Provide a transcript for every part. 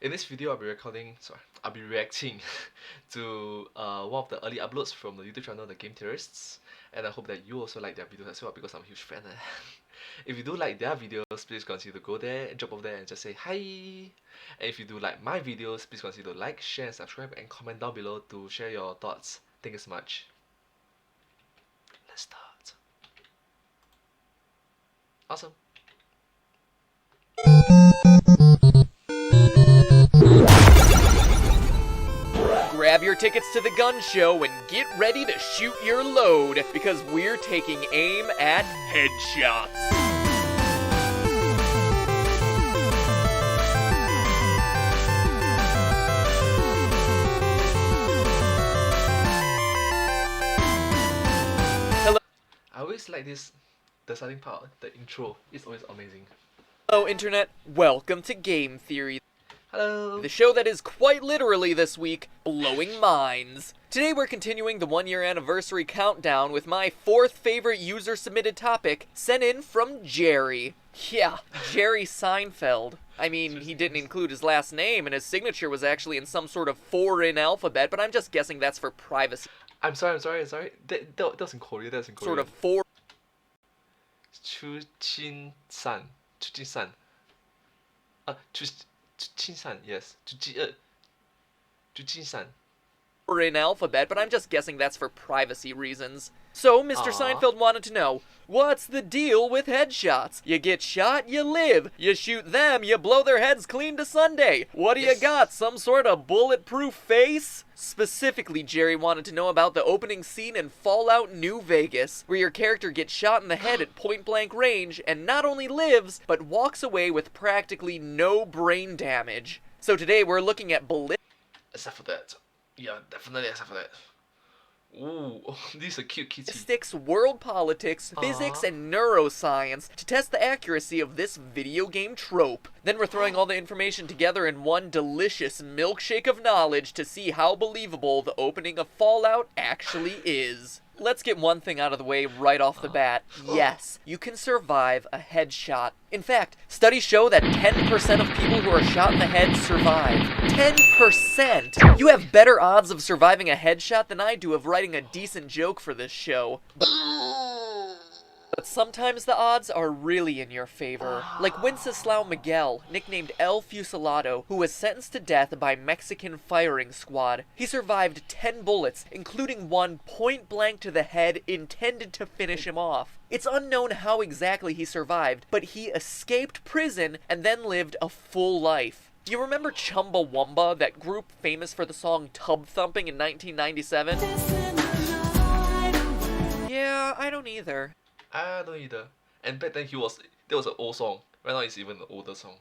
In this video, I'll be reacting to one of the early uploads from the YouTube channel, The Game Theorists, and I hope that you also like their videos as well because I'm a huge fan. If you do like their videos, please consider to go there, drop off there and just say hi. And if you do like my videos, please consider to like, share, and subscribe, and comment down below to share your thoughts. Thank you so much. Let's start. Awesome. Grab your tickets to the gun show and get ready to shoot your load, because we're taking aim at headshots. I always like the starting part, the intro. It's always amazing. Hello Internet, welcome to Game Theory. Hello! The show that is quite literally this week, blowing minds. Today we're continuing the 1-year anniversary countdown with my 4th favorite user-submitted topic, sent in from Jerry. Yeah, Jerry Seinfeld. I mean, he didn't include his last name, and his signature was actually in some sort of foreign alphabet, but I'm just guessing that's for privacy. I'm sorry. That was in Korea, that's in Korea. Sort of for... Chuchin-san. Chuchin-san, yes. Chuchin-san. foreign alphabet, but I'm just guessing that's for privacy reasons. So, Mr. Seinfeld wanted to know, what's the deal with headshots? You get shot, you live. You shoot them, you blow their heads clean to Sunday. What do you got, some sort of bulletproof face? Specifically, Jerry wanted to know about the opening scene in Fallout New Vegas, where your character gets shot in the head at point-blank range and not only lives, but walks away with practically no brain damage. So today we're looking at ballistics. Except for that. Yeah, definitely except for that. Ooh, these are cute kitty. World politics, physics, and neuroscience to test the accuracy of this video game trope. Then we're throwing all the information together in one delicious milkshake of knowledge to see how believable the opening of Fallout actually is. Let's get one thing out of the way right off the bat. Yes, you can survive a headshot. In fact, studies show that 10% of people who are shot in the head survive. 10%! You have better odds of surviving a headshot than I do of writing a decent joke for this show. But sometimes the odds are really in your favor. Like Wenceslao Miguel, nicknamed El Fusilado, who was sentenced to death by Mexican firing squad. He survived 10 bullets, including one point blank to the head intended to finish him off. It's unknown how exactly he survived, but he escaped prison and then lived a full life. You remember Chumbawamba, that group famous for the song Tub Thumping in 1997? Yeah, I don't either. I don't either. And back then that was an old song. Right now it's even an older song.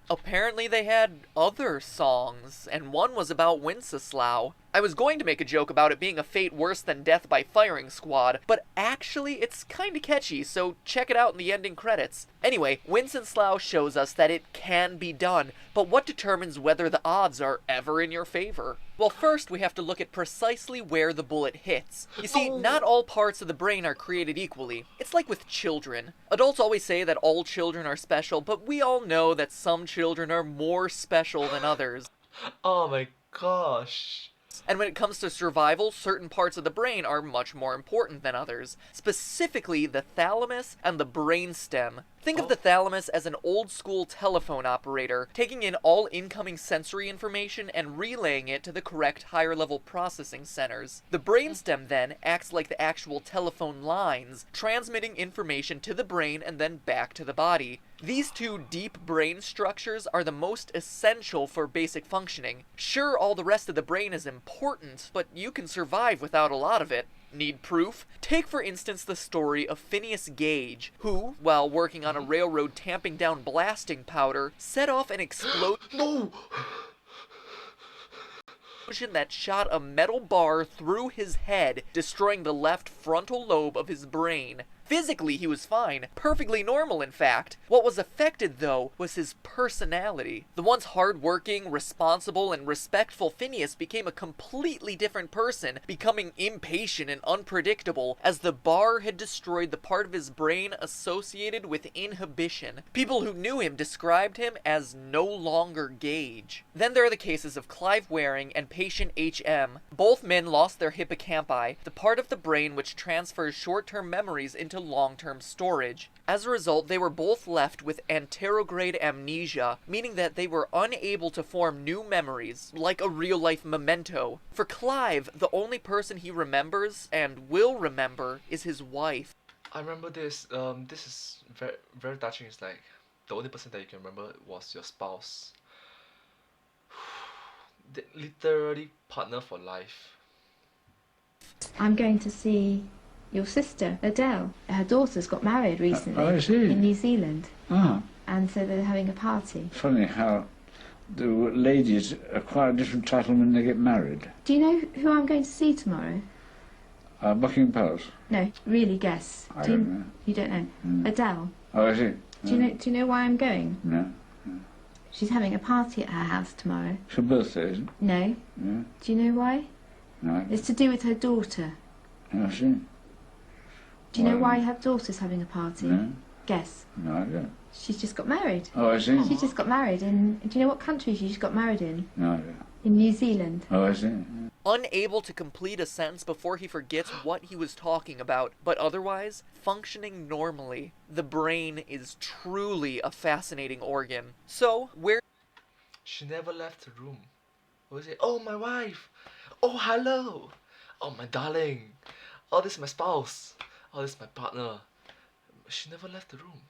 Apparently they had other songs, and one was about Wenceslao. I was going to make a joke about it being a fate worse than death by firing squad, but actually it's kinda catchy, so check it out in the ending credits. Anyway, Wenceslao shows us that it can be done, but what determines whether the odds are ever in your favor? Well, first we have to look at precisely where the bullet hits. You see, not all parts of the brain are created equally. It's like with children. Adults always say that all children are special, but we all know that some children are more special than others. Oh my gosh. And when it comes to survival, certain parts of the brain are much more important than others. Specifically, the thalamus and the brainstem. Think of the thalamus as an old-school telephone operator, taking in all incoming sensory information and relaying it to the correct higher-level processing centers. The brainstem then acts like the actual telephone lines, transmitting information to the brain and then back to the body. These two deep brain structures are the most essential for basic functioning. Sure, all the rest of the brain is important, but you can survive without a lot of it. Need proof? Take for instance the story of Phineas Gage, who, while working on a railroad tamping down blasting powder, set off an explosion that shot a metal bar through his head, destroying the left frontal lobe of his brain. Physically, he was fine, perfectly normal in fact. What was affected, though, was his personality. The once hard-working, responsible, and respectful Phineas became a completely different person, becoming impatient and unpredictable, as the bar had destroyed the part of his brain associated with inhibition. People who knew him described him as no longer Gage. Then there are the cases of Clive Waring and patient HM. Both men lost their hippocampi, the part of the brain which transfers short-term memories into long-term storage. As a result, they were both left with anterograde amnesia, meaning that they were unable to form new memories, like a real-life memento. For Clive, the only person he remembers, and will remember, is his wife. I remember this. This is very very touching. It's like the only person that you can remember was your spouse. Literally partner for life. I'm going to see your sister, Adele. Her daughter's got married recently I see. in New Zealand. Ah, And so they're having a party. funny how the ladies acquire a different title when they get married. Do you know who I'm going to see tomorrow? Buckingham Palace. No, really guess. I Do you, don't know. you don't know? Mm. Adele. Oh, I see. Do you know why I'm going? No. She's having a party at her house tomorrow. It's her birthday, isn't it? No. No. Do you know why? No. It's to do with her daughter. I see. Do you know Why? why her daughter's having a party? No. Guess. No, I don't. She's just got married. Oh, I see. She just got married in... Do you know what country she just got married in? No, I don't. In New Zealand. Oh, I see. Unable to complete a sentence before he forgets what he was talking about, but otherwise, functioning normally. The brain is truly a fascinating organ. So, where... She never left the room. What was it? Oh, my wife. Oh, hello. Oh, my darling. Oh, this is my spouse. Oh, this is my partner. She never left the room.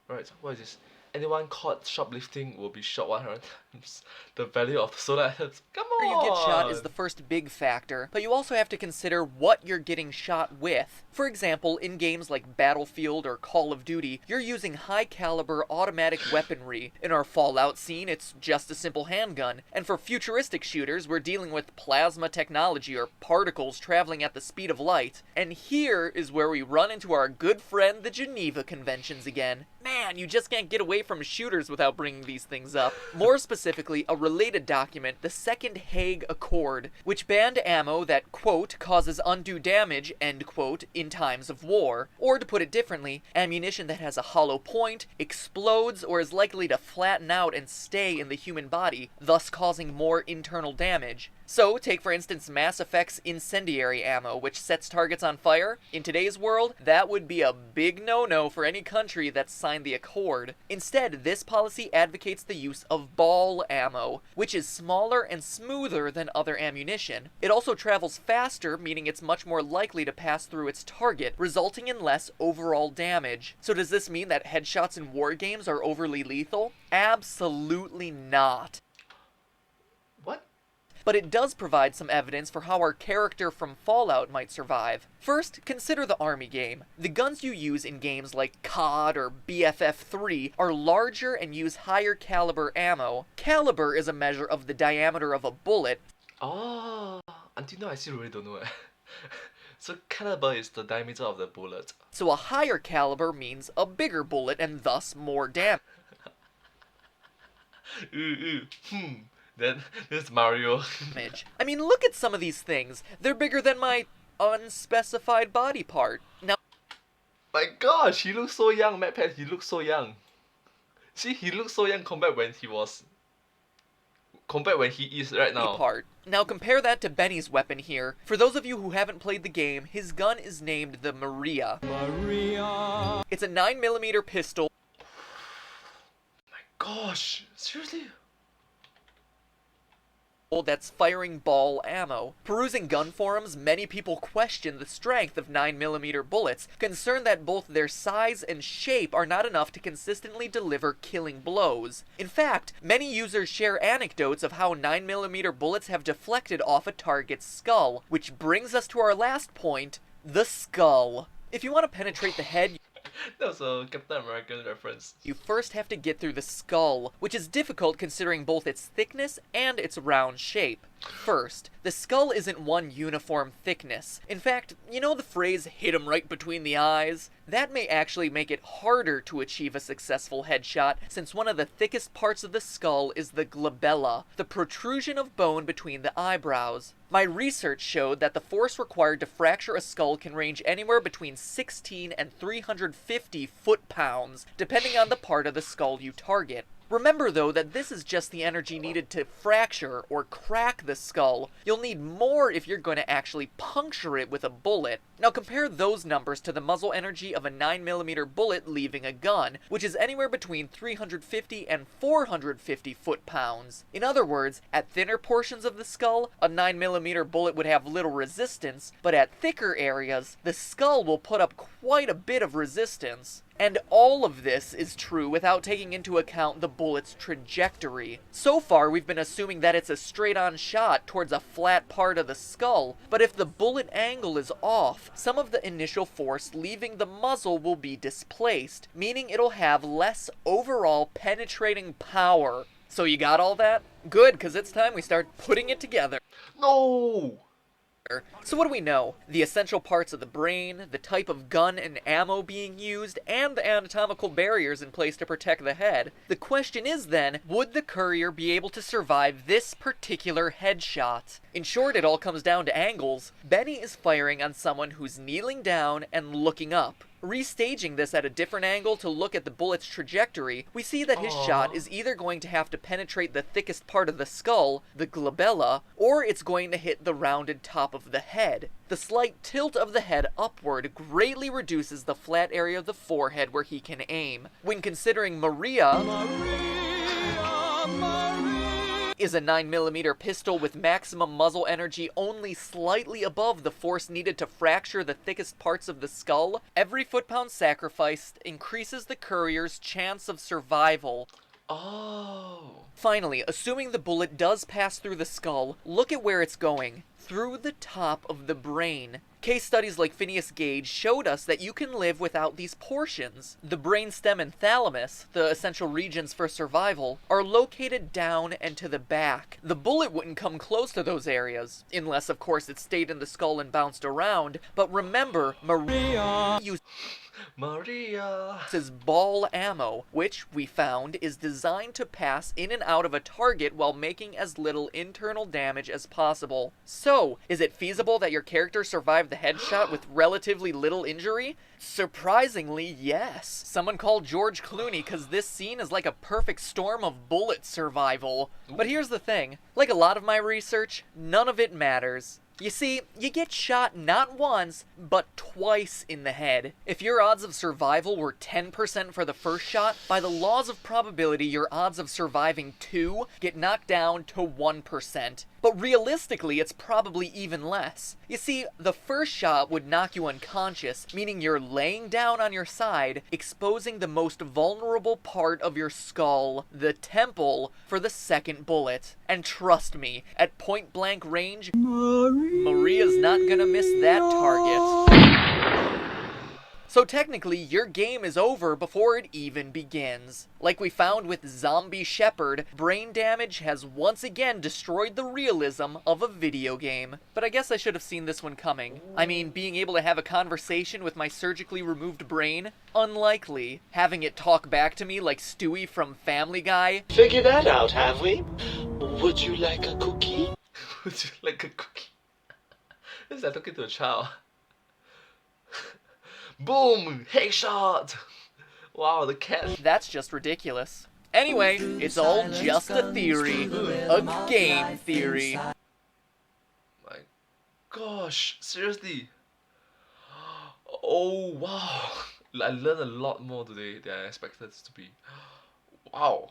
Right, what is this? Anyone caught shoplifting will be shot 100 times the value of the solar atoms. Come on! you get shot is the first big factor, but you also have to consider what you're getting shot with. For example, in games like Battlefield or Call of Duty, you're using high-caliber automatic weaponry. In our Fallout scene, it's just a simple handgun. And for futuristic shooters, we're dealing with plasma technology or particles traveling at the speed of light. And here is where we run into our good friend the Geneva Conventions again. Man, you just can't get away from shooters without bringing these things up. More specifically, a related document, the Second Hague Accord, which banned ammo that, quote, causes undue damage, end quote, in times of war. Or to put it differently, ammunition that has a hollow point, explodes, or is likely to flatten out and stay in the human body, thus causing more internal damage. So, take for instance Mass Effect's incendiary ammo, which sets targets on fire. In today's world, that would be a big no-no for any country that signed the Accord. Instead, this policy advocates the use of ball ammo, which is smaller and smoother than other ammunition. It also travels faster, meaning it's much more likely to pass through its target, resulting in less overall damage. So does this mean that headshots in war games are overly lethal? Absolutely not. What? But it does provide some evidence for how our character from Fallout might survive. First, consider the army game. The guns you use in games like COD or BFF3 are larger and use higher caliber ammo. Caliber is a measure of the diameter of a bullet. Oh, until now I still really don't know. So caliber is the diameter of the bullet. So a higher caliber means a bigger bullet and thus more damage. Then there's Mario. I mean, look at some of these things. They're bigger than my unspecified body part. Now, My gosh, he looks so young, MacPad, he looks so young. See, he looks so young compared when he is right now. Now compare that to Benny's weapon here. For those of you who haven't played the game, his gun is named the Maria. It's a 9mm pistol. My gosh, seriously? That's firing ball ammo. Perusing gun forums, many people question the strength of 9mm bullets, concerned that both their size and shape are not enough to consistently deliver killing blows. In fact, many users share anecdotes of how 9mm bullets have deflected off a target's skull, which brings us to our last point, the skull. If you want to penetrate the head, That was a Captain American reference. you first have to get through the skull, which is difficult considering both its thickness and its round shape. First, the skull isn't one uniform thickness. In fact, you know the phrase, hit 'em right between the eyes? That may actually make it harder to achieve a successful headshot, since one of the thickest parts of the skull is the glabella, the protrusion of bone between the eyebrows. My research showed that the force required to fracture a skull can range anywhere between 16 and 350 foot-pounds, depending on the part of the skull you target. Remember though that this is just the energy needed to fracture or crack the skull. You'll need more if you're going to actually puncture it with a bullet. Now compare those numbers to the muzzle energy of a 9mm bullet leaving a gun, which is anywhere between 350 and 450 foot-pounds. In other words, at thinner portions of the skull, a 9mm bullet would have little resistance, but at thicker areas, the skull will put up quite a bit of resistance. And all of this is true without taking into account the bullet's trajectory. So far, we've been assuming that it's a straight-on shot towards a flat part of the skull, but if the bullet angle is off, some of the initial force leaving the muzzle will be displaced, meaning it'll have less overall penetrating power. So you got all that? Good, because it's time we start putting it together. No! So what do we know? The essential parts of the brain, the type of gun and ammo being used, and the anatomical barriers in place to protect the head. The question is then, would the courier be able to survive this particular headshot? In short, it all comes down to angles. Benny is firing on someone who's kneeling down and looking up. Restaging this at a different angle to look at the bullet's trajectory, we see that his shot is either going to have to penetrate the thickest part of the skull, the glabella, or it's going to hit the rounded top of the head. The slight tilt of the head upward greatly reduces the flat area of the forehead where he can aim. When considering Maria is a 9mm pistol with maximum muzzle energy only slightly above the force needed to fracture the thickest parts of the skull, every foot-pound sacrificed increases the courier's chance of survival. Oh. Finally, assuming the bullet does pass through the skull, look at where it's going. Through the top of the brain. Case studies like Phineas Gage showed us that you can live without these portions. The brainstem and thalamus, the essential regions for survival, are located down and to the back. The bullet wouldn't come close to those areas, unless of course it stayed in the skull and bounced around. But remember, Maria uses ball ammo, which we found is designed to pass in and out of a target while making as little internal damage as possible. So, is it feasible that your character survived the headshot with relatively little injury? Surprisingly, yes. Someone called George Clooney because this scene is like a perfect storm of bullet survival. But here's the thing, like a lot of my research, none of it matters. You see, you get shot not once, but twice in the head. If your odds of survival were 10% for the first shot, by the laws of probability, your odds of surviving 2 get knocked down to 1%. But realistically, it's probably even less. You see, the first shot would knock you unconscious, meaning you're laying down on your side, exposing the most vulnerable part of your skull, the temple, for the second bullet. And trust me, at point-blank range, Maria's not gonna miss that target. So technically, your game is over before it even begins. Like we found with Zombie Shepherd, brain damage has once again destroyed the realism of a video game. But I guess I should have seen this one coming. I mean, being able to have a conversation with my surgically removed brain? Unlikely. Having it talk back to me like Stewie from Family Guy? Figured that out, have we? Would you like a cookie? Would you like a cookie? It's like talking to a child. Boom! Headshot! Wow, the cat. That's just ridiculous. Anyway, it's all just a theory. A game theory. My gosh, seriously. Oh, wow. I learned a lot more today than I expected it to be. Wow.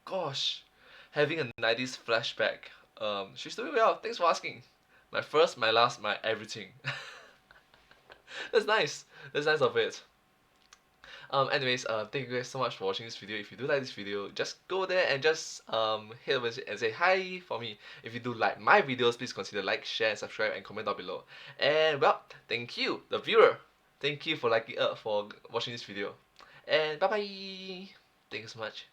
Gosh. Having a 90s flashback. She's doing well. Thanks for asking. My first, my last, my everything. That's nice. That's nice of it. Anyways, thank you guys so much for watching this video. If you do like this video, just go there and just hit over and say hi for me. If you do like my videos, please consider like, share, subscribe, and comment down below. And well, thank you, the viewer. Thank you for for watching this video. And bye bye. Thank you so much.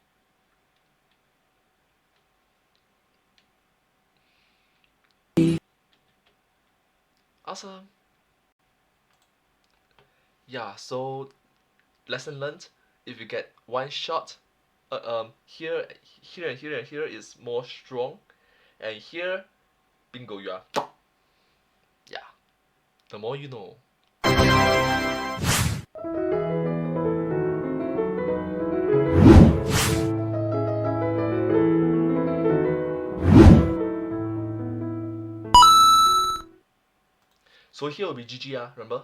Awesome. Yeah, so lesson learned. If you get one shot, here, here, and here, and here is more strong, and here, bingo, you are. Yeah, the more you know. So here will be GG, remember?